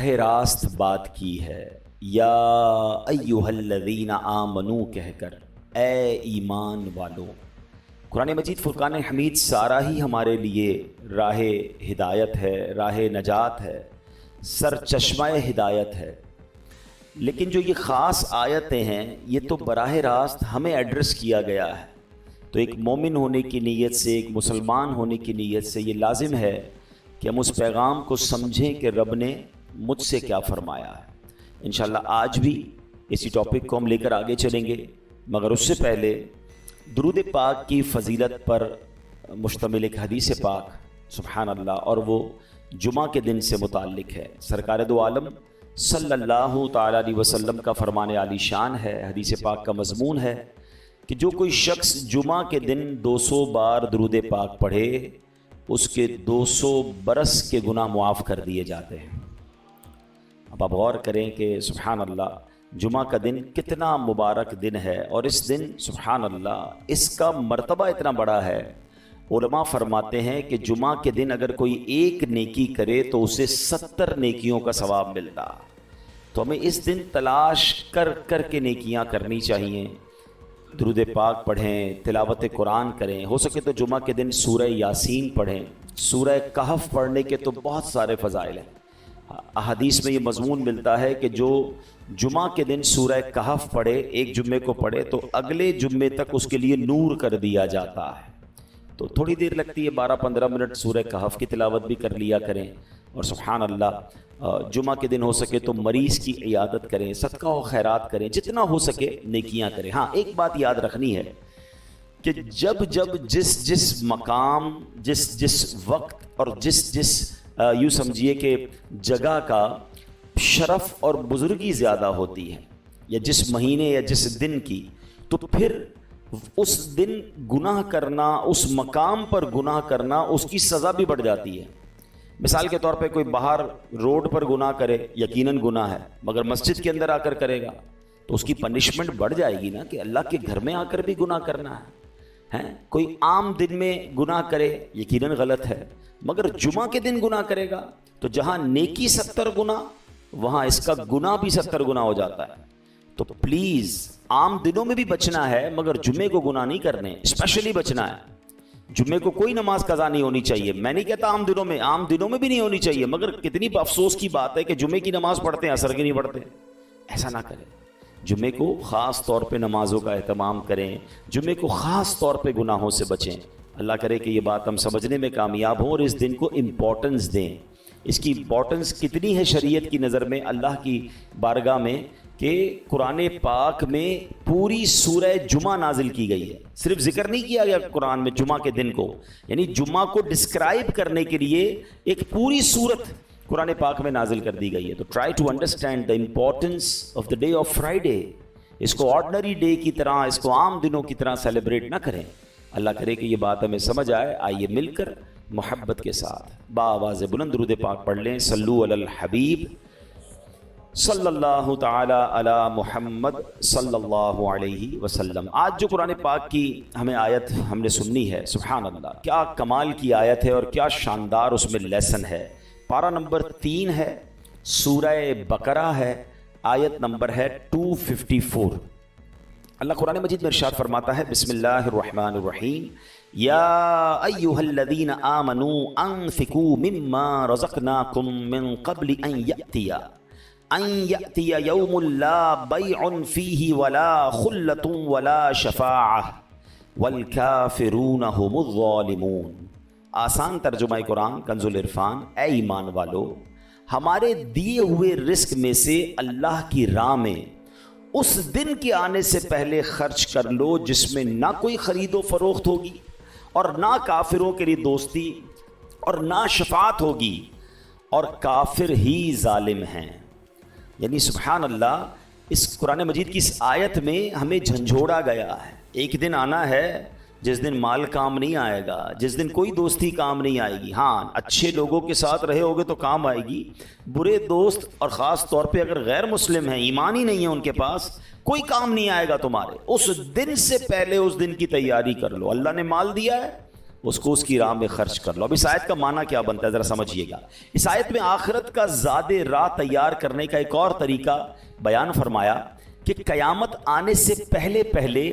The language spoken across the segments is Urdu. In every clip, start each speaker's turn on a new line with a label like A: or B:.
A: براہ راست بات کی ہے، یا ایہا آمنو کہہ کر، اے ایمان والو۔ قرآن مجید فرقان حمید سارا ہی ہمارے لیے راہ ہدایت ہے، راہ نجات ہے، سرچشمہ ہدایت ہے، لیکن جو یہ خاص آیتیں ہیں یہ تو براہ راست ہمیں ایڈریس کیا گیا ہے۔ تو ایک مومن ہونے کی نیت سے، ایک مسلمان ہونے کی نیت سے یہ لازم ہے کہ ہم اس پیغام کو سمجھیں کہ رب نے مجھ سے کیا فرمایا ہے۔ انشاءاللہ آج بھی اسی ٹاپک کو ہم لے کر آگے چلیں گے، مگر اس سے پہلے درود پاک کی فضیلت پر مشتمل ایک حدیث پاک، سبحان اللہ، اور وہ جمعہ کے دن سے متعلق ہے۔ سرکار دو عالم صلی اللہ تعالی علیہ وسلم کا فرمان عالی شان ہے، حدیث پاک کا مضمون ہے کہ جو کوئی شخص جمعہ کے دن 200 بار درود پاک پڑھے، اس کے 200 برس کے گناہ معاف کر دیے جاتے ہیں۔ اب آپ غور کریں کہ سبحان اللہ، جمعہ کا دن کتنا مبارک دن ہے، اور اس دن سبحان اللہ اس کا مرتبہ اتنا بڑا ہے۔ علماء فرماتے ہیں کہ جمعہ کے دن اگر کوئی ایک نیکی کرے تو اسے 70 نیکیوں کا ثواب ملتا۔ تو ہمیں اس دن تلاش کر کر کے نیکیاں کرنی چاہیے، درود پاک پڑھیں، تلاوت قرآن کریں، ہو سکے تو جمعہ کے دن سورہ یاسین پڑھیں، سورہ کہف پڑھنے کے تو بہت سارے فضائل ہیں۔ احادیث میں یہ مضمون ملتا ہے کہ جو جمعہ کے دن سورہ کہف پڑھے، ایک جمعے کو پڑھے، تو اگلے جمعے تک اس کے لیے نور کر دیا جاتا ہے۔ تو تھوڑی دیر لگتی ہے، 12-15 منٹ سورہ کہف کی تلاوت بھی کر لیا کریں، اور سبحان اللہ جمعہ کے دن ہو سکے تو مریض کی عیادت کریں، صدقہ و خیرات کریں، جتنا ہو سکے نیکیاں کریں۔ ہاں ایک بات یاد رکھنی ہے کہ جب جس مقام، جس وقت اور جس یوں سمجھیے کہ جگہ کا شرف اور بزرگی زیادہ ہوتی ہے، یا جس مہینے یا جس دن کی، تو پھر اس دن گناہ کرنا، اس مقام پر گناہ کرنا، اس کی سزا بھی بڑھ جاتی ہے۔ مثال کے طور پہ کوئی باہر روڈ پر گناہ کرے، یقیناً گناہ ہے، مگر مسجد کے اندر آ کر کرے گا تو اس کی پنشمنٹ بڑھ جائے گی نا، کہ اللہ کے گھر میں آ کر بھی گناہ کرنا ہے۔ کوئی عام دن میں گناہ کرے، یقیناً غلط ہے، مگر جمعہ کے دن گناہ کرے گا تو جہاں نیکی 70 گنا، وہاں اس کا گناہ بھی 70 گنا ہو جاتا ہے۔ تو پلیز عام دنوں میں بھی بچنا ہے، مگر جمعے کو گناہ نہیں کرنے، اسپیشلی بچنا ہے۔ جمعے کو کوئی نماز قضا نہیں ہونی چاہیے، میں نہیں کہتا عام دنوں میں بھی نہیں ہونی چاہیے، مگر کتنی افسوس کی بات ہے کہ جمعے کی نماز پڑھتے ہیں، عصر کی نہیں پڑھتے۔ ایسا نہ کریں، جمعے کو خاص طور پہ نمازوں کا اہتمام کریں، جمعے کو خاص طور پہ گناہوں سے بچیں۔ اللہ کرے کہ یہ بات ہم سمجھنے میں کامیاب ہوں اور اس دن کو امپورٹنس دیں۔ اس کی امپورٹنس کتنی ہے شریعت کی نظر میں، اللہ کی بارگاہ میں، کہ قرآن پاک میں پوری سورہ جمعہ نازل کی گئی ہے۔ صرف ذکر نہیں کیا گیا قرآن میں جمعہ کے دن کو، یعنی جمعہ کو ڈسکرائب کرنے کے لیے ایک پوری سورت قرآن پاک میں نازل کر دی گئی ہے۔ تو try to understand the importance of the day of Friday. اس کو آرڈنری ڈے کی طرح، اس کو عام دنوں کی طرح سیلیبریٹ نہ کریں۔ اللہ کرے کہ یہ بات ہمیں سمجھ آئے۔ آئیے مل کر محبت کے ساتھ بآواز بلند درود پاک پڑھ لیں۔ صلو علی الحبیب صلی اللہ تعالی علی محمد صلی اللہ علیہ وسلم۔ آج جو قرآن پاک کی ہمیں آیت ہم نے سننی ہے، سبحان اللہ کیا کمال کی آیت ہے اور کیا شاندار اس میں لیسن ہے۔ پارہ نمبر 3 ہے، سورہ بقرہ ہے، آیت نمبر ہے 254۔ اللہ قرآن مجید میں ارشاد فرماتا ہے، بسم اللہ الرحمن الرحیم، یا ایہا الذین آمنوا انفقوا مما رزقناکم من قبل ان یأتی یوم لا بیع فیہ ولا خلۃ ولا شفاعہ والکافرون هم الظالمون۔ آسان ترجمہ قرآن کنز العرفان، اے ایمان والو، ہمارے دیے ہوئے رزق میں سے اللہ کی راہ میں اس دن کے آنے سے پہلے خرچ کر لو جس میں نہ کوئی خرید و فروخت ہوگی، اور نہ کافروں کے لیے دوستی، اور نہ شفاعت ہوگی، اور کافر ہی ظالم ہیں۔ یعنی سبحان اللہ، اس قرآن مجید کی اس آیت میں ہمیں جھنجھوڑا گیا ہے۔ ایک دن آنا ہے جس دن مال کام نہیں آئے گا، جس دن کوئی دوستی کام نہیں آئے گی۔ ہاں اچھے لوگوں کے ساتھ رہے ہوگے تو کام آئے گی، برے دوست اور خاص طور پہ اگر غیر مسلم ہیں، ایمان ہی نہیں ہے ان کے پاس، کوئی کام نہیں آئے گا تمہارے۔ اس دن سے پہلے اس دن کی تیاری کر لو۔ اللہ نے مال دیا ہے، اس کو اس کی راہ میں خرچ کر لو. اب اس آیت کا معنی کیا بنتا ہے ذرا سمجھیے گا. اس آیت میں آخرت کا زاد راہ تیار کرنے کا ایک اور طریقہ بیان فرمایا کہ قیامت آنے سے پہلے پہلے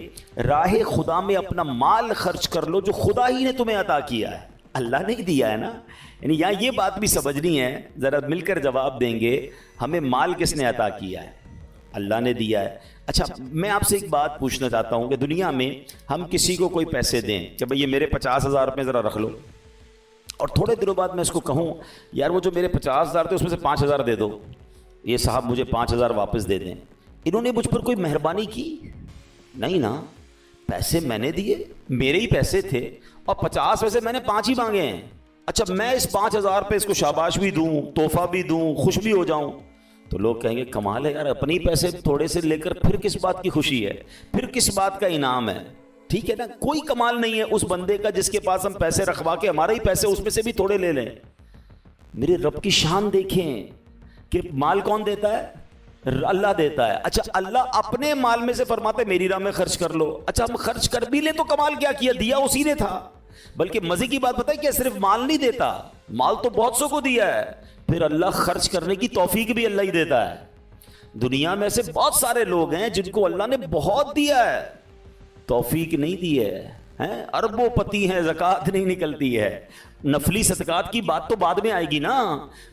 A: راہ خدا میں اپنا مال خرچ کر لو جو خدا ہی نے تمہیں عطا کیا ہے, اللہ نے ہی دیا ہے نا. یعنی یہاں یہ بات بھی سمجھنی ہے, ذرا مل کر جواب دیں گے, ہمیں مال کس نے عطا کیا ہے؟ اللہ نے دیا ہے. اچھا میں آپ سے ایک بات پوچھنا چاہتا ہوں کہ دنیا میں ہم کسی کو کوئی پیسے دیں کہ بھئی یہ میرے 50,000 روپے ذرا رکھ لو, اور تھوڑے دنوں بعد میں اس کو کہوں یار وہ جو میرے 50,000 تھے اس میں سے 5,000 دے دو, یہ صاحب مجھے 5,000 واپس دے دیں. انہوں نے مجھ پر کوئی مہربانی کی؟ نہیں نا, پیسے میں نے دیے, میرے ہی پیسے تھے, اور 50 میں سے میں نے 5 ہی مانگے ہیں. اچھا میں اس 5,000 پہ اس کو شاباش بھی دوں, تحفہ بھی دوں, خوش بھی ہو جاؤں, تو لوگ کہیں گے کمال ہے یار, اپنی پیسے تھوڑے سے لے کر پھر کس بات کی خوشی ہے, پھر کس بات کا انعام ہے. ٹھیک ہے نا, کوئی کمال نہیں ہے اس بندے کا جس کے پاس ہم پیسے رکھوا کے ہمارے ہی پیسے اس میں سے بھی تھوڑے لے لیں. میرے رب کی شان دیکھیں کہ مال کون دیتا ہے؟ اللہ دیتا ہے. اچھا اللہ اپنے مال میں سے فرماتا ہے میری راہ میں خرچ کر لو. اچھا ہم خرچ کر بھی لیں تو کمال کیا کیا, دیا اسی نے تھا. بلکہ مزے کی بات پتہ ہے کیا, صرف مال نہیں دیتا, مال تو بہت سو کو دیا ہے, پھر اللہ خرچ کرنے کی توفیق بھی اللہ ہی دیتا ہے. دنیا میں ایسے بہت سارے لوگ ہیں جن کو اللہ نے بہت دیا ہے, توفیق نہیں دی ہے, اربوں پتی ہیں, زکوٰۃ نہیں نکلتی ہے. نفلی صدقات کی بات تو بعد میں آئے گی نا,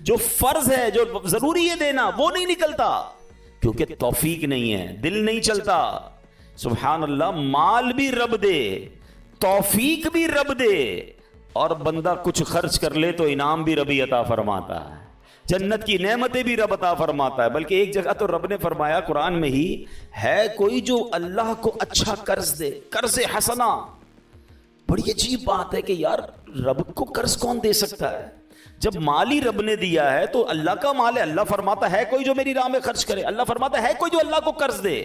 A: جو فرض ہے جو ضروری ہے دینا وہ نہیں نکلتا کیونکہ توفیق نہیں ہے, دل نہیں چلتا. سبحان اللہ, مال بھی رب دے, توفیق بھی رب دے, اور بندہ کچھ خرچ کر لے تو انعام بھی ربی عطا فرماتا ہے, جنت کی نعمتیں بھی رب عطا فرماتا ہے. بلکہ ایک جگہ تو رب نے فرمایا قرآن میں ہی, ہے کوئی جو اللہ کو اچھا قرض دے, قرض حسنا. بڑی عجیب بات ہے کہ یار رب کو قرض کون دے سکتا ہے؟ جب مال ہی رب نے دیا ہے تو اللہ کا مال ہے, اللہ فرماتا ہے کوئی جو میری راہ میں خرچ کرے, اللہ فرماتا ہے کوئی جو اللہ کو قرض دے.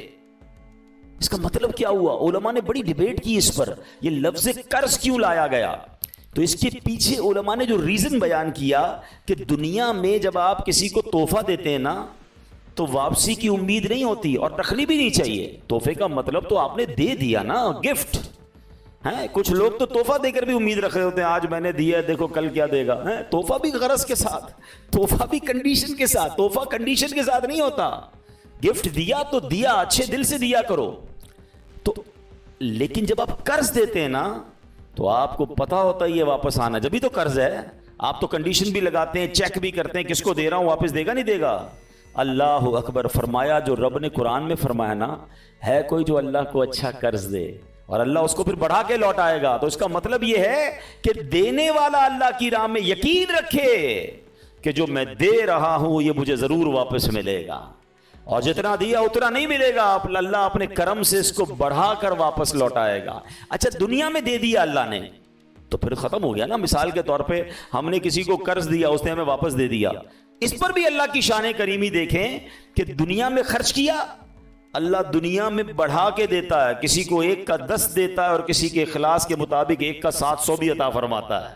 A: اس کا مطلب کیا ہوا؟ علماء نے بڑی ڈیبیٹ کی اس پر, یہ لفظ قرض کیوں لایا گیا. تو اس کے پیچھے علماء نے جو ریزن بیان کیا کہ دنیا میں جب آپ کسی کو تحفہ دیتے ہیں نا تو واپسی کی امید نہیں ہوتی, اور رکھنی بھی نہیں چاہیے. تحفے کا مطلب تو آپ نے دے دیا نا, گفٹ ہے. کچھ لوگ تو تحفہ دے کر بھی امید رکھ رہے ہوتے ہیں, آج میں نے دیا دیکھو کل کیا دے گا. تحفہ بھی غرض کے ساتھ, تحفہ بھی کنڈیشن کے ساتھ. تحفہ کنڈیشن کے ساتھ نہیں ہوتا, گفٹ دیا تو دیا, اچھے دل سے دیا کرو. تو لیکن جب آپ قرض دیتے ہیں نا تو آپ کو پتا ہوتا ہے یہ واپس آنا, جبھی تو قرض ہے. آپ تو کنڈیشن بھی لگاتے ہیں, چیک بھی کرتے ہیں, کس کو دے رہا ہوں, واپس دے گا نہیں دے گا. اللہ اکبر. فرمایا جو رب نے قرآن میں فرمایا نا, ہے کوئی جو اللہ کو اچھا قرض دے اور اللہ اس کو پھر بڑھا کے لوٹائے گا, تو اس کا مطلب یہ ہے کہ دینے والا اللہ کی راہ میں یقین رکھے کہ جو میں دے رہا ہوں یہ مجھے ضرور واپس ملے گا, اور جتنا دیا اتنا نہیں ملے گا, اللہ اپنے کرم سے اس کو بڑھا کر واپس لوٹائے گا. اچھا دنیا میں دے دیا اللہ نے تو پھر ختم ہو گیا نا. مثال کے طور پہ ہم نے کسی کو قرض دیا, اس نے ہمیں واپس دے دیا. اس پر بھی اللہ کی شان کریمی دیکھیں کہ دنیا میں خرچ کیا, اللہ دنیا میں بڑھا کے دیتا ہے, کسی کو 1 کا 10 دیتا ہے, اور کسی کے اخلاص کے مطابق 1 کا 700 بھی عطا فرماتا ہے.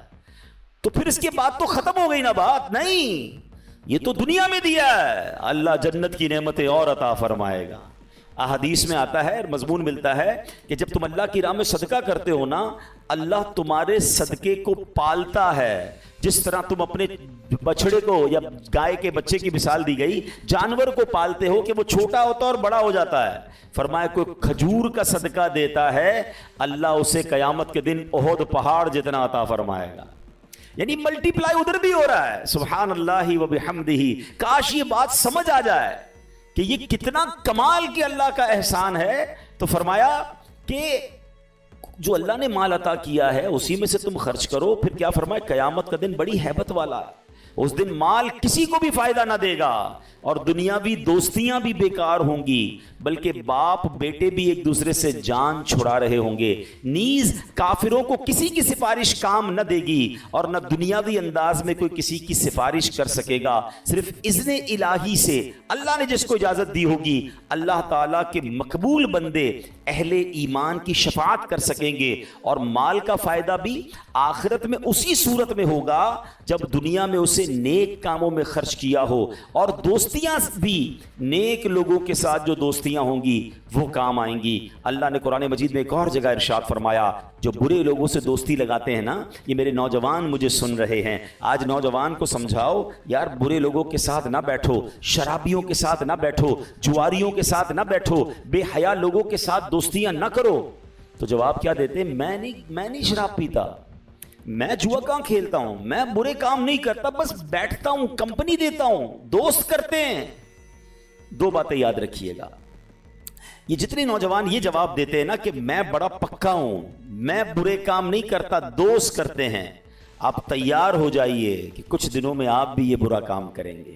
A: تو پھر اس کے بعد تو ختم ہو گئی نا بات. نہیں, یہ تو دنیا میں دیا ہے, اللہ جنت کی نعمتیں اور عطا فرمائے گا. احادیث میں آتا ہے, مضمون ملتا ہے کہ جب تم اللہ کی راہ میں صدقہ کرتے ہو نا, اللہ تمہارے صدقے کو پالتا ہے. جس طرح تم اپنے بچڑے کو یا گائے کے بچے کی مثال دی گئی, جانور کو پالتے ہو کہ وہ چھوٹا ہوتا ہے اور بڑا ہو جاتا ہے. فرمایا کوئی کھجور کا صدقہ دیتا ہے, اللہ اسے قیامت کے دن احد پہاڑ جتنا عطا فرمائے گا. یعنی ملٹی پلائی ادھر بھی ہو رہا ہے. سبحان اللہ و بحمدہ. کاش یہ بات سمجھ آ جائے کہ یہ کتنا کمال کی اللہ کا احسان ہے. تو فرمایا کہ جو اللہ نے مال عطا کیا ہے اسی میں سے تم خرچ کرو. پھر کیا فرمایا, قیامت کا دن بڑی ہیبت والا ہے. اس دن مال کسی کو بھی فائدہ نہ دے گا, اور دنیاوی دوستیاں بھی بیکار ہوں گی, بلکہ باپ بیٹے بھی ایک دوسرے سے جان چھڑا رہے ہوں گے. نیز کافروں کو کسی کی سفارش کام نہ دے گی, اور نہ دنیاوی انداز میں کوئی کسی کی سفارش کر سکے گا. صرف اذن الہی سے, اللہ نے جس کو اجازت دی ہوگی, اللہ تعالیٰ کے مقبول بندے اہل ایمان کی شفاعت کر سکیں گے، اور مال کا فائدہ بھی آخرت میں اسی صورت میں ہوگا جب دنیا میں اسے نیک کاموں میں خرچ کیا ہو، اور دوستیاں بھی نیک لوگوں کے ساتھ جو دوستیاں ہوں گی وہ کام آئیں گی۔ اللہ نے قرآن مجید میں ایک اور جگہ ارشاد فرمایا، جو برے لوگوں سے دوستی لگاتے ہیں نا، یہ میرے نوجوان مجھے سن رہے ہیں، آج نوجوان کو سمجھاؤ یار برے لوگوں کے ساتھ نہ بیٹھو، شرابیوں کے ساتھ نہ بیٹھو، جواریوں کے ساتھ نہ بیٹھو، بے حیا لوگوں کے ساتھ دوستیاں نہ کرو۔ تو جواب کیا دیتے ہیں؟ میں نہیں شراب پیتا، میں جوا کہاں کھیلتا ہوں، میں برے کام نہیں کرتا، بس بیٹھتا ہوں، کمپنی دیتا ہوں، دوست کرتے ہیں۔ دو باتیں یاد رکھیے گا، یہ جتنے نوجوان یہ جواب دیتے ہیں نا کہ میں بڑا پکا ہوں، میں برے کام نہیں کرتا، دوست کرتے ہیں، آپ تیار ہو جائیے کہ کچھ دنوں میں آپ بھی یہ برا کام کریں گے،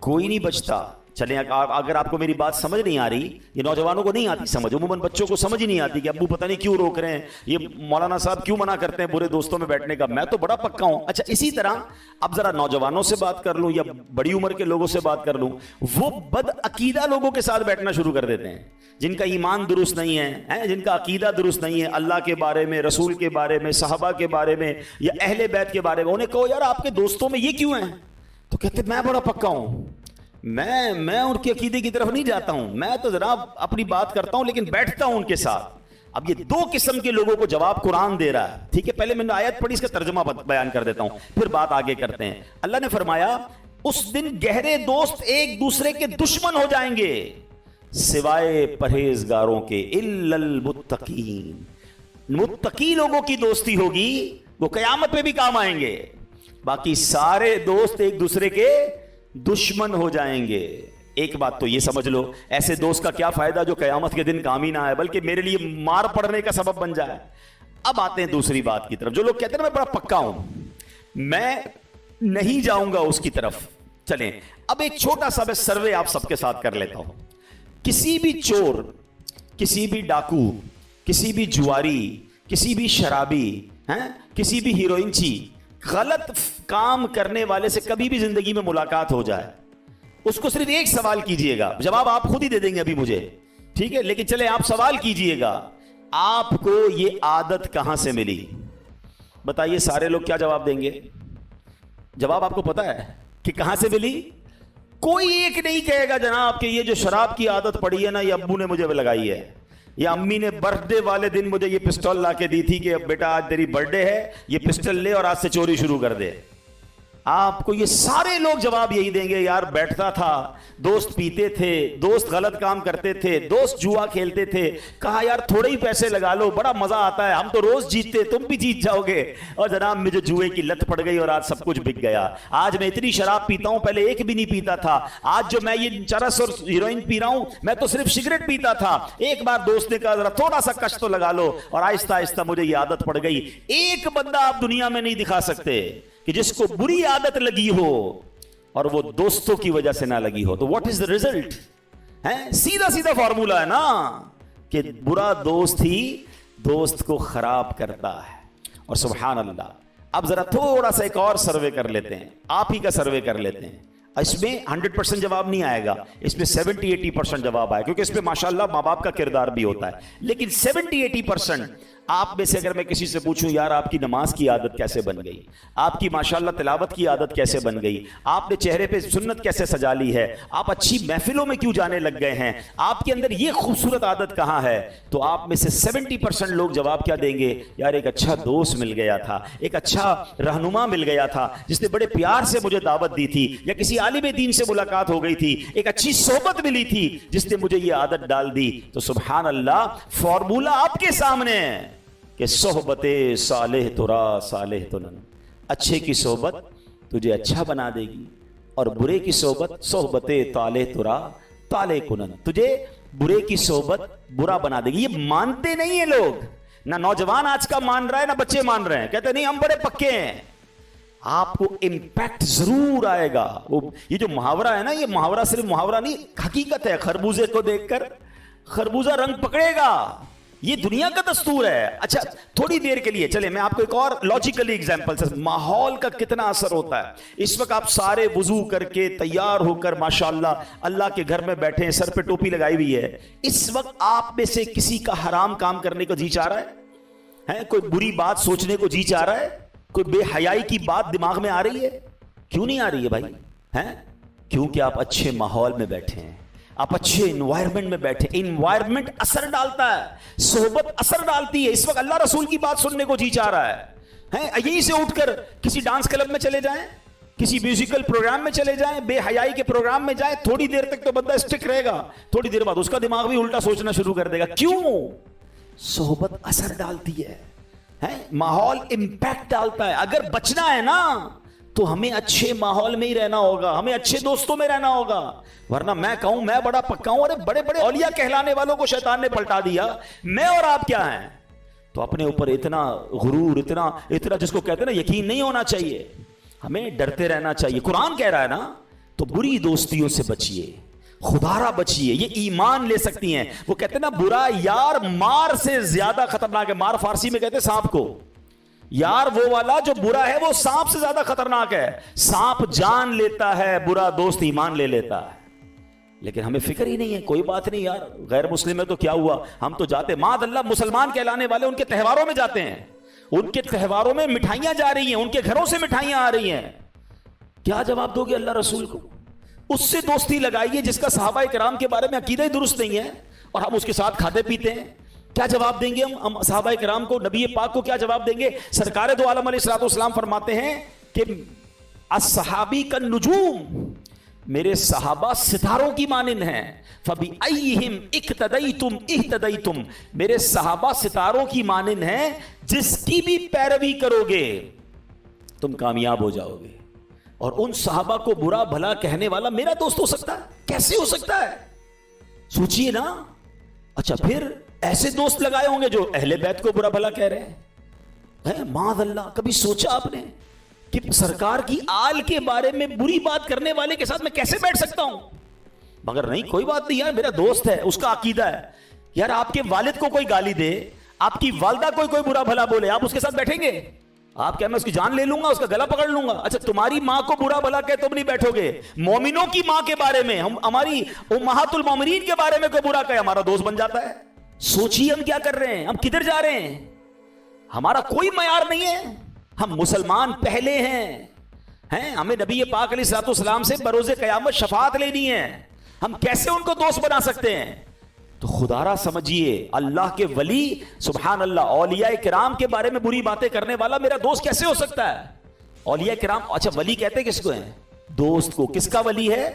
A: کوئی نہیں بچتا۔ چلیں اگر آپ کو میری بات سمجھ نہیں آ رہی، یہ نوجوانوں کو نہیں آتی سمجھ، عموماً بچوں کو سمجھ ہی نہیں آتی کہ ابو پتہ نہیں کیوں روک رہے ہیں، یہ مولانا صاحب کیوں منع کرتے ہیں برے دوستوں میں بیٹھنے کا، میں تو بڑا پکا ہوں۔ اچھا اسی طرح اب ذرا نوجوانوں سے بات کر لوں یا بڑی عمر کے لوگوں سے بات کر لوں، وہ بد عقیدہ لوگوں کے ساتھ بیٹھنا شروع کر دیتے ہیں، جن کا ایمان درست نہیں ہے، جن کا عقیدہ درست نہیں ہے اللہ کے بارے میں، رسول کے بارے میں، صحابہ کے بارے میں یا اہل بیت کے بارے میں۔ انہیں کہو یار آپ کے دوستوں میں یہ کیوں ہیں، تو کہتے میں بڑا پکا ہوں، میں ان کے عقیدے کی طرف نہیں جاتا ہوں، میں تو ذرا اپنی بات کرتا ہوں لیکن بیٹھتا ہوں ان کے ساتھ۔ اب یہ دو قسم کے لوگوں کو جواب قرآن دے رہا ہے، ٹھیک ہے؟ پہلے میں نے آیت پڑھی، اس کا ترجمہ بیان کر دیتا ہوں، پھر بات آگے کرتے ہیں۔ اللہ نے فرمایا اس دن گہرے دوست ایک دوسرے کے دشمن ہو جائیں گے سوائے پرہیزگاروں کے، الا المتقین۔ متقی لوگوں کی دوستی ہوگی، وہ قیامت میں بھی کام آئیں گے، باقی سارے دوست ایک دوسرے کے دشمن ہو جائیں گے۔ ایک بات تو یہ سمجھ لو، ایسے دوست کا کیا فائدہ جو قیامت کے دن کام ہی نہ آئے بلکہ میرے لیے مار پڑنے کا سبب بن جائے۔ اب آتے ہیں دوسری بات کی طرف، جو لوگ کہتے ہیں نا میں بڑا پکا ہوں، میں نہیں جاؤں گا اس کی طرف۔ چلیں اب ایک چھوٹا سا میں سروے آپ سب کے ساتھ کر لیتا ہوں۔ کسی بھی چور، کسی بھی ڈاکو، کسی بھی جواری، کسی بھی شرابی، کسی بھی ہیروئنچی، غلط کام کرنے والے سے کبھی بھی زندگی میں ملاقات ہو جائے، اس کو صرف ایک سوال کیجئے گا، جواب آپ خود ہی دے دیں گے ابھی مجھے، ٹھیک ہے؟ لیکن چلے آپ سوال کیجئے گا، آپ کو یہ عادت کہاں سے ملی؟ بتائیے سارے لوگ کیا جواب دیں گے؟ جواب آپ کو پتا ہے کہ کہاں سے ملی؟ کوئی ایک نہیں کہے گا جناب کہ یہ جو شراب کی عادت پڑی ہے نا یہ ابو نے مجھے لگائی ہے، یا امی نے برتھ ڈے والے دن مجھے یہ پسٹل لا کے دی تھی کہ بیٹا آج تیری برتھ ڈے ہے، یہ پسٹل لے اور آج سے چوری شروع کر دے۔ آپ کو یہ سارے لوگ جواب یہی دیں گے، یار بیٹھتا تھا، دوست پیتے تھے، دوست غلط کام کرتے تھے، دوست جوا کھیلتے تھے، کہا یار تھوڑے ہی پیسے لگا لو، بڑا مزہ آتا ہے، ہم تو روز جیتتے، تم بھی جیت جاؤ گے، اور جناب مجھے جوئے کی لت پڑ گئی اور آج سب کچھ بک گیا۔ آج میں اتنی شراب پیتا ہوں، پہلے ایک بھی نہیں پیتا تھا، آج جو میں یہ چرس اور ہیروئن پی رہا ہوں، میں تو صرف سگریٹ پیتا تھا، ایک بار دوست نے کہا ذرا تھوڑا سا کش تو لگا لو، اور آہستہ آہستہ مجھے یہ عادت پڑ گئی۔ ایک بندہ آپ دنیا میں نہیں دکھا سکتے کہ جس کو بری عادت لگی ہو اور وہ دوستوں کی وجہ سے نہ لگی ہو۔ تو واٹ از دا ریزلٹ؟ سیدھا سیدھا فارمولا ہے نا کہ برا دوست ہی دوست کو خراب کرتا ہے۔ اور سبحان اللہ، اب ذرا تھوڑا سا ایک اور سروے کر لیتے ہیں، آپ ہی کا سروے کر لیتے ہیں۔ اس میں 100% جواب نہیں آئے گا، اس میں 70-80% جواب آئے، کیونکہ اس پہ ماشاءاللہ ماں باپ کا کردار بھی ہوتا ہے، لیکن 70-80% آپ میں سے اگر میں کسی سے پوچھوں یار آپ کی نماز کی عادت کیسے بن گئی، آپ کی ماشاءاللہ تلاوت کی عادت کیسے بن گئی، آپ نے چہرے پہ سنت کیسے سجا لی ہے، آپ اچھی محفلوں میں کیوں جانے لگ گئے ہیں، آپ کے اندر یہ خوبصورت عادت کہاں ہے، تو آپ میں سے 70% لوگ جواب کیا دیں گے؟ یار ایک اچھا دوست مل گیا تھا، ایک اچھا رہنما مل گیا تھا جس نے بڑے پیار سے مجھے دعوت دی تھی، یا کسی عالم دین سے ملاقات ہو گئی تھی، ایک اچھی صحبت ملی تھی جس نے مجھے یہ عادت ڈال دی۔ تو سبحان اللہ، فارمولا آپ کے سامنے ہے کہ صحبت صالح ترا صالح تنن، اچھے کی صحبت تجھے اچھا بنا دے گی، اور برے کی صحبت طالح ترا طالح کنن، تجھے برے کی صحبت برا بنا دے گی۔ یہ مانتے نہیں ہیں لوگ، نہ نوجوان آج کا مان رہا ہے نہ بچے مان رہے ہیں، کہتے نہیں ہم بڑے پکے ہیں۔ آپ کو امپیکٹ ضرور آئے گا۔ یہ جو محاورہ ہے نا، یہ محاورہ صرف محاورہ نہیں، حقیقت ہے۔ خربوزے کو دیکھ کر خربوزہ رنگ پکڑے گا، یہ دنیا کا دستور ہے. اچھا تھوڑی دیر کے لیے چلے میں آپ کو ایک اور لاجیکلی ایگزامپل سے ماحول کا کتنا اثر ہوتا ہے. اس وقت آپ سارے وضو کر کے تیار ہو کر ماشاءاللہ اللہ کے گھر میں بیٹھے ہیں, سر پہ ٹوپی لگائی ہوئی ہے. اس وقت آپ میں سے کسی کا حرام کام کرنے کو جی چاہ رہا ہے؟ کوئی بری بات سوچنے کو جی چاہ رہا ہے؟ کوئی بے حیائی کی بات دماغ میں آ رہی ہے؟ کیوں نہیں آ رہی ہے بھائی؟ کیونکہ آپ اچھے ماحول میں بیٹھے ہیں, آپ اچھے انوائرمنٹ میں بیٹھے. انوائرمنٹ اثر ڈالتا ہے, صحبت اثر ڈالتی ہے. اس وقت اللہ رسول کی بات سننے کو جی چاہ رہا ہے, یہیں سے اٹھ کر کسی ڈانس کلب میں چلے جائیں, کسی میوزیکل پروگرام میں چلے جائیں, بے حیائی کے پروگرام میں جائیں, تھوڑی دیر تک تو بندہ اسٹک رہے گا, تھوڑی دیر بعد اس کا دماغ بھی الٹا سوچنا شروع کر دے گا. کیوں؟ صحبت اثر ڈالتی ہے, ماحول امپیکٹ ڈالتا ہے. اگر بچنا ہے نا تو ہمیں اچھے ماحول میں ہی رہنا ہوگا, ہمیں اچھے دوستوں میں رہنا ہوگا. ورنہ میں کہوں میں بڑا پکا ہوں, ارے بڑے بڑے اولیاء کہلانے والوں کو شیطان نے پلٹا دیا, میں اور آپ کیا ہیں؟ تو اپنے اوپر اتنا غرور, اتنا جس کو کہتے ہیں نا یقین نہیں ہونا چاہیے. ہمیں ڈرتے رہنا چاہیے. قرآن کہہ رہا ہے نا تو بری دوستیوں سے بچیے, خدارہ بچیے, یہ ایمان لے سکتی ہیں. وہ کہتے ہیں نا برا یار مار سے زیادہ خطرناک ہے. مار فارسی میں کہتے ہیں سانپ کو. یار وہ والا جو برا ہے وہ سانپ سے زیادہ خطرناک ہے. سانپ جان لیتا ہے, برا دوست ایمان لے لیتا ہے. لیکن ہمیں فکر ہی نہیں ہے. کوئی بات نہیں یار, غیر مسلم ہے تو کیا ہوا, ہم تو جاتے. معاذ اللہ مسلمان کہلانے والے ان کے تہواروں میں جاتے ہیں, ان کے تہواروں میں مٹھائیاں جا رہی ہیں, ان کے گھروں سے مٹھائیاں آ رہی ہیں. کیا جواب دو گے اللہ رسول کو؟ اس سے دوستی لگائیے جس کا صحابہ کرام کے بارے میں عقیدہ ہی درست نہیں ہے اور ہم اس کے ساتھ کھاتے پیتے ہیں. کیا جواب دیں گے ہم صحابہ کرام کو, نبی پاک کو کیا جواب دیں گے؟ سرکار دو عالم علیہ الصلوۃ والسلام فرماتے ہیں کہ الصحابی کالنجوم, میرے صحابہ ستاروں کی مانند ہیں. فَبِأَيِّهِمْ اِقْتَدَيْتُمْ اِهْتَدَيْتُمْ, میرے صحابہ ستاروں کی مانند ہیں, جس کی بھی پیروی کرو گے تم کامیاب ہو جاؤ گے. اور ان صحابہ کو برا بھلا کہنے والا میرا دوست ہو سکتا ہے؟ کیسے ہو سکتا ہے؟ سوچئے نا. اچھا پھر ایسے دوست لگائے ہوں گے جو اہل بیت کو برا بھلا کہہ رہے ہیں. معاذ اللہ, کبھی سوچا آپ نے کہ سرکار کی آل کے بارے میں بری بات کرنے والے کے ساتھ میں کیسے بیٹھ سکتا ہوں؟ مگر نہیں, کوئی بات نہیں یار, میرا دوست ہے, اس کا عقیدہ ہے. یار آپ کے والد کو کوئی گالی دے, آپ کی والدہ کوئی برا بھلا بولے, آپ اس کے ساتھ بیٹھیں گے؟ آپ کیا میں اس کی جان لے لوں گا, اس کا گلا پکڑ لوں گا؟ اچھا تمہاری ماں کو برا بھلا کہے تم نہیں بیٹھو گے. مومنوں کی ماں کے بارے میں, ہماری امہات المومنین کے بارے میں کوئی برا کہے, ہمارا دوست بن جاتا ہے. سوچیے ہم کیا کر رہے ہیں, ہم کدھر جا رہے ہیں. ہمارا کوئی معیار نہیں ہے. ہم مسلمان پہلے ہیں, ہمیں نبی پاک علیہ الصلوۃ والسلام سے بروز قیامت شفاعت لینی ہے. ہم کیسے ان کو دوست بنا سکتے ہیں؟ تو خدا را سمجھیے, اللہ کے ولی سبحان اللہ اولیاء کرام کے بارے میں بری باتیں کرنے والا میرا دوست کیسے ہو سکتا ہے؟ اولیاء کرام, اچھا ولی کہتے کس کو ہیں؟ دوست کو. کس کا ولی ہے؟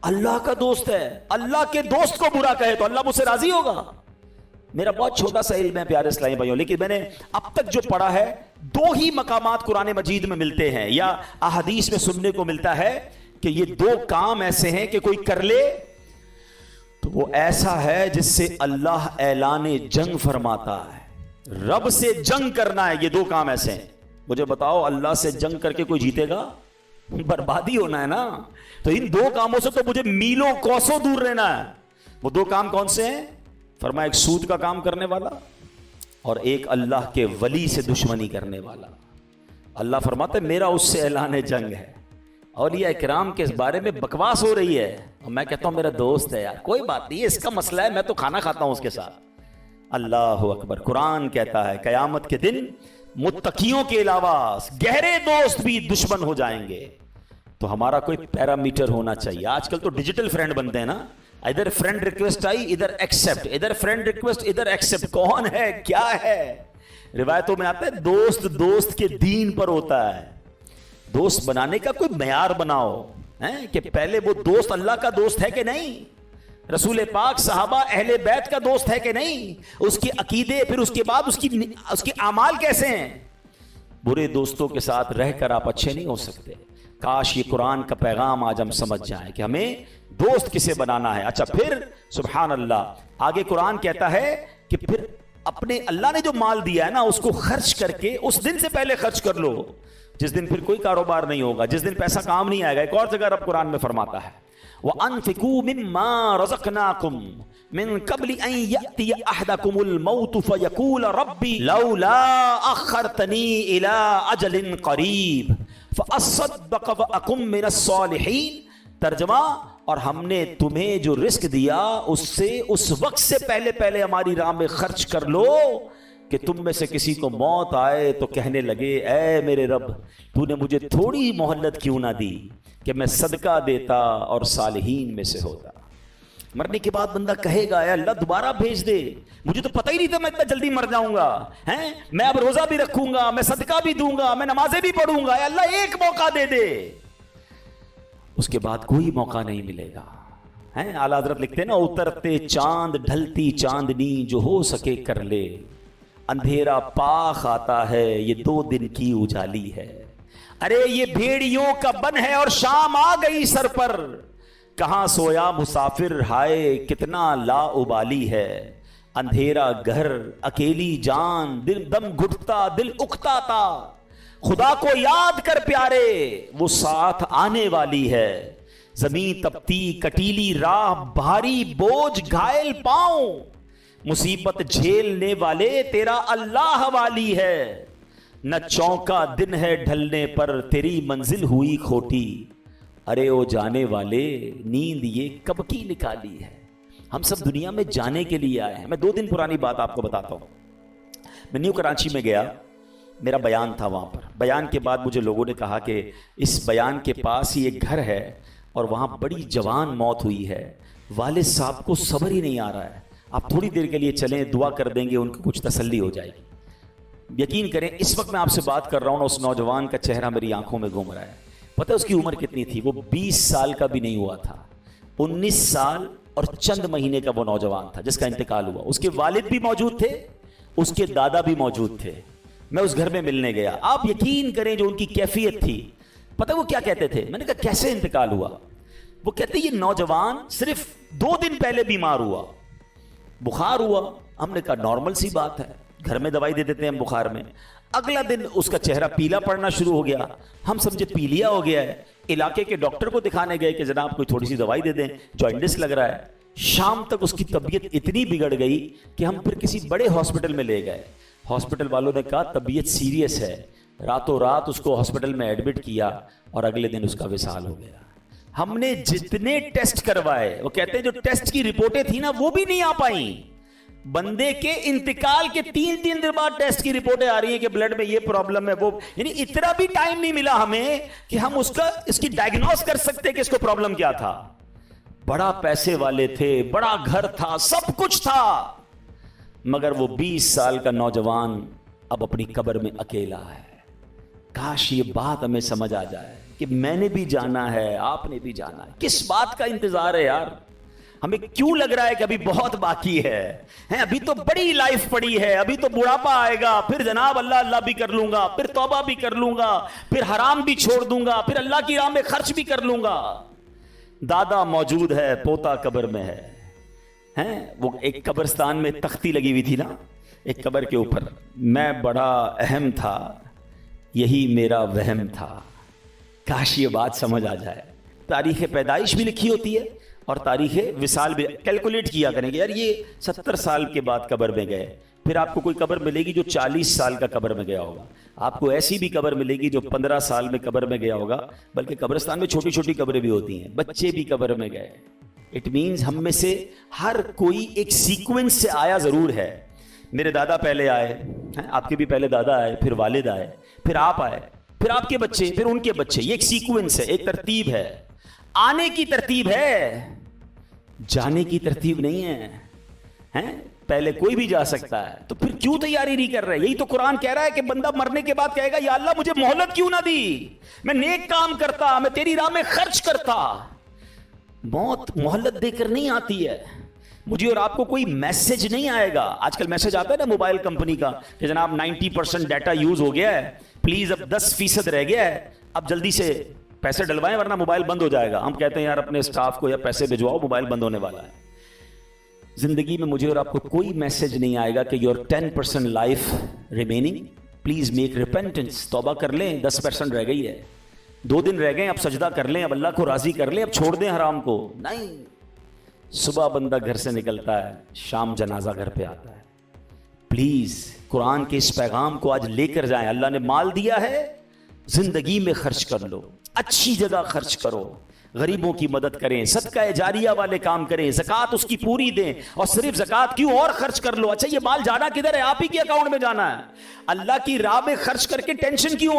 A: اللہ کا دوست ہے. اللہ کے دوست کو برا کہے تو اللہ مجھ سے راضی ہوگا؟ میرا بہت چھوٹا سا علم ہے پیارے اسلامی بھائیوں, لیکن میں نے اب تک جو پڑھا ہے 2 ہی مقامات قرآن مجید میں ملتے ہیں یا احادیث میں سننے کو ملتا ہے کہ یہ 2 کام ایسے ہیں کہ کوئی کر لے تو وہ ایسا ہے جس سے اللہ اعلان جنگ فرماتا ہے. رب سے جنگ کرنا ہے, یہ 2 کام ایسے ہیں. مجھے بتاؤ اللہ سے جنگ کر کے کوئی جیتے گا؟ بربادی ہونا ہے نا. تو ان 2 کاموں سے تو مجھے میلوں کوسوں دور رہنا ہے. وہ 2 کام کون سے ہیں؟ فرمایا ایک سود کا کام کرنے والا اور ایک اللہ کے ولی سے دشمنی کرنے والا. اللہ فرماتا ہے میرا اس سے اعلان جنگ ہے. اولیاء کرام کے بارے میں بکواس ہو رہی ہے اور میں کہتا ہوں میرا دوست ہے یار, کوئی بات نہیں, اس کا مسئلہ ہے, میں تو کھانا کھاتا ہوں اس کے ساتھ. اللہ اکبر. قرآن کہتا ہے قیامت کے دن متقیوں کے علاوہ گہرے دوست بھی دشمن ہو جائیں گے. تو ہمارا کوئی پیرامیٹر ہونا چاہیے. آج کل تو ڈیجیٹل فرینڈ بنتے ہیں نا, ادھر فرینڈ ریکویسٹ آئی ادھر ایکسپٹ, ادھر فرینڈ ریکویسٹ ادھر ایکسپٹ. کون ہے کیا ہے؟ روایتوں میں آتا ہے دوست کے دین پر ہوتا ہے. دوست بنانے کا کوئی معیار بناؤ کہ پہلے وہ دوست اللہ کا دوست ہے کہ نہیں, رسول پاک صحابہ اہل بیت کا دوست ہے کہ نہیں, اس کے عقیدے, پھر اس کے بعد اس کے اعمال کیسے ہیں. برے دوستوں کے ساتھ رہ کر آپ اچھے نہیں ہو سکتے. کاش یہ قرآن کا پیغام آج ہم سمجھ جائیں کہ ہمیں دوست کسے بنانا ہے. اچھا پھر سبحان اللہ آگے قرآن کہتا ہے کہ پھر اپنے اللہ نے جو مال دیا ہے نا اس کو خرچ کر کے اس دن سے پہلے خرچ کر لو جس دن پھر کوئی کاروبار نہیں ہوگا, جس دن پیسہ کام نہیں آئے گا. ایک اور جگہ رب قرآن میں فرماتا ہے وَأَنفِقُوا مِمَّا رَزَقْنَاكُمْ من قبل ان یأتی احدکم الموت فیقول ربی لولا اخرتنی الى اجل قریب فاصدق واکن من الصالحین. ترجمہ، اور ہم نے تمہیں جو رزق دیا اس سے اس وقت سے پہلے پہلے ہماری راہ میں خرچ کر لو کہ تم میں سے کسی کو موت آئے تو کہنے لگے اے میرے رب تو نے مجھے تھوڑی مہلت کیوں نہ دی کہ میں صدقہ دیتا اور صالحین میں سے ہوتا. مرنے کے بعد بندہ کہے گا اے اللہ دوبارہ بھیج دے، مجھے تو پتہ ہی نہیں تھا میں اتنا جلدی مر جاؤں گا، ہیں میں اب روزہ بھی رکھوں گا، میں صدقہ بھی دوں گا، میں نمازیں بھی پڑھوں گا، اے اللہ ایک موقع دے دے. اس کے بعد کوئی موقع نہیں ملے گا. ہیں اعلیٰ حضرت لکھتے ہیں نا، اترتے چاند ڈھلتی چاندنی جو ہو سکے کر لے، اندھیرا پاک آتا ہے یہ 2 دن کی اجالی ہے. ارے یہ بھیڑیوں کا بن ہے اور شام آ گئی سر پر، کہاں سویا مسافر ہائے کتنا لا ابالی ہے. اندھیرا گھر اکیلی جان دل دم گھٹتا دل اکتا تھا، خدا کو یاد کر پیارے وہ ساتھ آنے والی ہے. زمین تپتی کٹیلی راہ بھاری بوجھ گھائل پاؤں، مصیبت جھیلنے والے تیرا اللہ والی ہے. نہ چونکا دن ہے ڈھلنے پر تیری منزل ہوئی کھوٹی، ارے او جانے والے نیند یہ کب کی نکالی ہے. ہم سب دنیا میں جانے کے لیے آئے ہیں. میں 2 دن پرانی بات آپ کو بتاتا ہوں. میں نیو کراچی میں گیا، میرا بیان تھا وہاں پر. بیان کے بعد مجھے لوگوں نے کہا کہ اس بیان کے پاس ہی ایک گھر ہے اور وہاں بڑی جوان موت ہوئی ہے، والد صاحب کو صبر ہی نہیں آ رہا ہے، آپ تھوڑی دیر کے لیے چلیں دعا کر دیں گے ان کو کچھ تسلی ہو جائے گی. یقین کریں اس وقت میں آپ سے بات کر رہا ہوں اس نوجوان کا چہرہ میری آنکھوں میں گھوم رہا ہے. پتہ اس کی عمر کتنی تھی؟ وہ 20 سال کا بھی نہیں ہوا تھا، 19 سال اور چند مہینے کا وہ نوجوان تھا جس کا انتقال ہوا. اس کے والد بھی موجود تھے، اس کے دادا بھی موجود تھے. میں اس گھر میں ملنے گیا. آپ یقین کریں جو ان کی کیفیت تھی، پتہ وہ کیا کہتے تھے؟ میں نے کہا کیسے انتقال ہوا؟ وہ کہتے یہ نوجوان صرف 2 دن پہلے بیمار ہوا، بخار ہوا. ہم نے کہا نارمل سی بات ہے، گھر میں دوائی دے دیتے ہیں ہم بخار میں. اگلا دن اس کا چہرہ پیلا پڑنا شروع ہو گیا. ہم سمجھے پیلیا ہو گیا ہے، علاقے کے ڈاکٹر کو دکھانے گئے کہ جناب کوئی تھوڑی سی دوائی دے دیں، جوائنٹس لگ رہا ہے. شام تک اس کی طبیعت اتنی بگڑ گئی کہ ہم پھر کسی بڑے ہاسپٹل میں لے گئے. ہاسپٹل والوں نے کہا طبیعت سیریس ہے، راتوں رات اس کو ہاسپٹل میں ایڈمٹ کیا اور اگلے دن اس کا وصال ہو گیا. ہم نے جتنے ٹیسٹ کروائے، وہ کہتے ہیں جو ٹیسٹ کی رپورٹیں تھیں نا وہ بھی نہیں آ پائیں. بندے کے انتقال کے 3 دن بعد ٹیسٹ کی رپورٹیں آ رہی ہیں کہ بلڈ میں یہ پرابلم ہے وہ، یعنی اتنا بھی ٹائم نہیں ملا ہمیں کہ ہم اس کی ڈائگنوز کر سکتے کہ اس کو پرابلم کیا تھا. بڑا پیسے والے تھے، بڑا گھر تھا، سب کچھ تھا، مگر وہ 20 سال کا نوجوان اب اپنی قبر میں اکیلا ہے. کاش یہ بات ہمیں سمجھ آ جائے کہ میں نے بھی جانا ہے، آپ نے بھی جانا ہے. کس بات کا انتظار ہے یار؟ ہمیں کیوں لگ رہا ہے کہ ابھی بہت باقی ہے؟ ابھی تو بڑی لائف پڑی ہے، ابھی تو بڑھاپا آئے گا، پھر جناب اللہ اللہ بھی کر لوں گا، پھر توبہ بھی کر لوں گا، پھر حرام بھی چھوڑ دوں گا، پھر اللہ کی راہ میں خرچ بھی کر لوں گا. دادا موجود ہے، پوتا قبر میں ہے. وہ ایک قبرستان میں تختی لگی ہوئی تھی نا ایک قبر کے اوپر، میں بڑا اہم تھا یہی میرا وہم تھا. کاش یہ بات سمجھ آ جائے. تاریخ پیدائش بھی لکھی ہوتی ہے اور تاریخ وصال بھی. کیلکولیٹ کیا کریں گے یار یہ 70 سال کے بعد قبر میں گئے، پھر آپ کو کوئی قبر ملے گی جو 40 سال کا قبر میں گیا ہوگا، آپ کو ایسی بھی قبر ملے گی جو 15 سال میں قبر میں گیا ہوگا. بلکہ قبرستان میں چھوٹی چھوٹی قبریں بھی ہوتی ہیں، بچے بھی قبر میں گئے. اٹ مینز ہم میں سے ہر کوئی ایک سیکوینس سے آیا ضرور ہے. میرے دادا پہلے آئے، آپ کے بھی پہلے دادا آئے، پھر والد آئے، پھر آپ آئے، پھر آپ کے بچے، پھر ان کے بچے. یہ ایک سیکوینس ہے، ایک ترتیب ہے. آنے کی ترتیب ہے، جانے کی ترتیب نہیں ہے. پہلے کوئی بھی جا سکتا ہے، تو پھر کیوں تیاری نہیں کر رہے؟ یہی تو قرآن کہہ رہا ہے کہ بندہ مرنے کے بعد کہے گا یا اللہ مجھے مہلت کیوں نہ دی، میں نیک کام کرتا، میں تیری راہ میں خرچ کرتا. موت مہلت دے کر نہیں آتی ہے. مجھے اور آپ کو کوئی میسج نہیں آئے گا. آج کل میسج آتا ہے نا موبائل کمپنی کا کہ جناب 90% ڈیٹا یوز ہو گیا ہے، پلیز اب 10% رہ گیا ہے، اب جلدی سے پیسے ڈلوائیں ورنہ موبائل بند ہو جائے گا. ہم کہتے ہیں یار اپنے اسٹاف کو یا پیسے بھجواؤ، موبائل بند ہونے والا ہے. زندگی میں مجھے اور آپ کو کوئی میسج نہیں آئے گا کہ your 10% life remaining, please make repentance, توبہ کر لیں، 10% رہ گئی ہے. 2 دن رہ گئے اب سجدہ کر لیں، اب اللہ کو راضی کر لیں، اب چھوڑ دیں حرام کو. نہیں، صبح بندہ گھر سے نکلتا ہے، شام جنازہ گھر پہ آتا ہے. پلیز قرآن کے اس پیغام کو آج لے کر جائیں. اللہ نے مال دیا ہے، زندگی میں خرچ کر لو، اچھی جگہ خرچ کرو، غریبوں کی مدد کریں، صدقہ جاریہ والے کام کریں، زکوٰۃ اس کی پوری دیں. اور صرف زکوٰۃ کیوں اور خرچ کر لو. اچھا یہ مال جانا کدھر ہے؟ آپ ہی کے اکاؤنٹ میں جانا ہے. اللہ کی راہ میں خرچ کر کے ٹینشن کیوں ہوتی